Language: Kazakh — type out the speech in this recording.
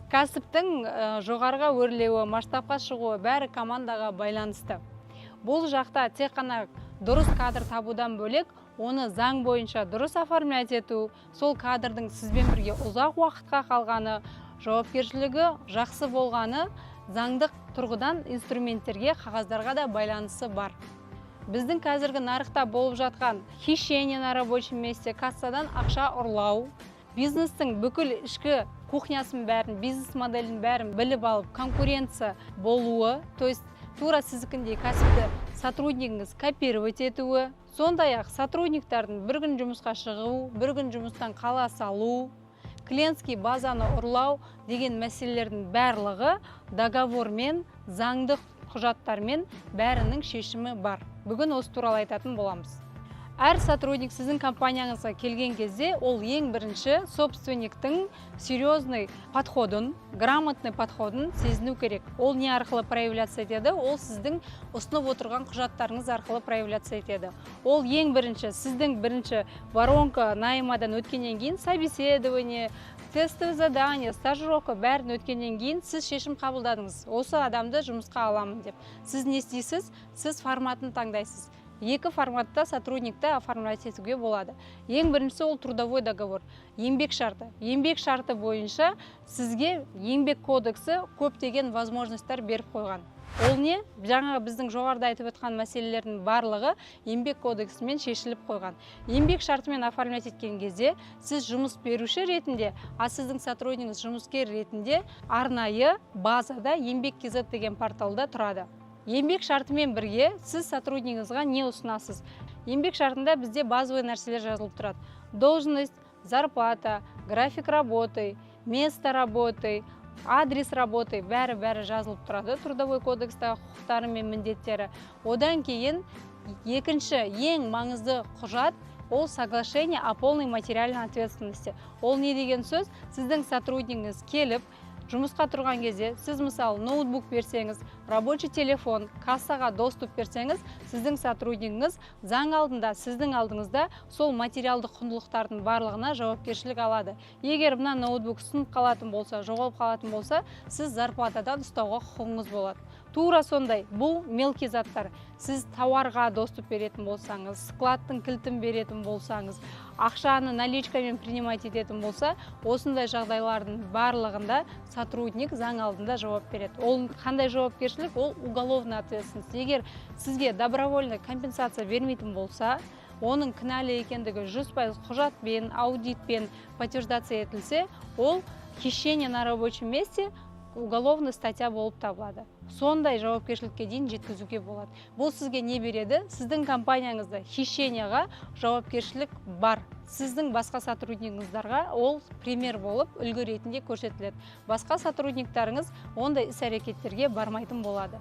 Кәсіптің жоғарыға өрлеуі, масштабқа шығуы бәрі командаға байланысты. Бұл жақта тек қана дұрыс кадр табудан бөлек, оны заң бойынша дұрыс оформлять ету, сол кадрдың сізбен бірге ұзақ уақытқа қалғаны, жауапкершілігі жақсы болғаны, заңдық тұрғыдан инструменттерге, қағаздарға да байланысы бар. Біздің қазіргі нарықта болып жатқан хищение на рабочем месте, кассадан ақша ұрлау, бизнестің бүкіл ішкі кухнясын бәрін, бизнес моделін бәрін біліп алып, конкуренция болуы, то есть тура сіздікіндей кәсіпті сотруднигіңіз копировать етуі, сондай-ақ сотрудниктардың бір күн жұмысқа шығу, бір күн жұмыстан қала салу, клиентский базаны ұрлау деген мәселелердің барлығы договормен, заңдық құжаттармен бәрінің шешімі бар. Бүгін осы туралы айтатын боламыз. Әр сотрудник сіздің компанияңызға келген кезде, ол ең бірінші собственниктің серьезный подходын, грамотный подходын сезіну керек. Ол не арқылы проявляция етеді? Ол сіздің ұсынып отырған құжаттарыңыз арқылы проявляция етеді. Ол ең бірінші, сіздің бірінші воронка наймадан өткеннен кейін собеседование, тестовое задание, стажировка бәрін өткеннен кейін сіз шешім қабылдадыңыз. Осы адамды жұмысқа аламын деп. Сіз не істейсіз? Сіз форматын таңдайсыз. Екі форматта сотрудникті оформлять етуге болады. Ең біріншісі ол трудовой договор, еңбек шарты. Еңбек шарты бойынша сізге еңбек кодексі көптеген возможностьтар беріп қойған. Ол не? Жаңа біздің жоғарыда айтып отқан мәселелердің барлығы еңбек кодексімен шешіліп қойған. Еңбек шартымен оформлять еткен кезде сіз жұмыс беруші ретінде, а сіздің сотруднигіңіз жұмыскер ретінде арнайы базада еңбек KZ деген порталда тұрады. Еңбек шартымен бірге сіз сотруднигіңізға не ұсынасыз? Еңбек шартында бізде базовый нәрселер жазылып тұрады. Должность, зарплата, график работы, место работы, адрес работы бәрі жазылып тұрады. Трудовой кодекстегі құқықтары мен міндеттері. Одан кейін екінші ең маңызды құжат ол соглашение о полной материальной ответственности. Ол не деген сөз? Сіздің сотруднигіңіз келіп, жұмысқа тұрған кезде, сіз мысалы ноутбук берсеңіз, рабочий телефон, кассаға доступ берсеңіз, сіздің сотруднигіңіз заң алдында, сіздің алдыңызда сол материалдық құндылықтардың барлығына жауапкершілік алады. Егер мына ноутбук сынып қалатын болса, жоғалып қалатын болса, сіз зарплатадан ұстауға құқығыңыз болады. Тура сондай, бұл мелкий заттар. Сіз тауарға доступ беретін болсаңыз, складтың кілтін беретін болсаңыз, ақшаны наличкамен принимать ететін болса, осындай жағдайлардың барлығында сотрудник заң алдында жауап береді. Ол қандай жауапкершілік? Ол уголовный ответственность. Егер сізге добровольный компенсация бермейтін болса, оның кінәлі екендігі 100% құжатпен, аудитпен подтверждация етілсе, ол хищение на рабочем месте уголовный статья болып табылады. Сондай жауапкершілікке дейін жеткізуге болады. Бұл сізге не береді? Сіздің компанияңызда хищенияға жауапкершілік бар. Сіздің басқа сотруднигіңіздарға ол пример болып үлгі ретінде көрсетіледі. Басқа сотрудниктарыңыз ондай іс-әрекеттерге бармайтын болады.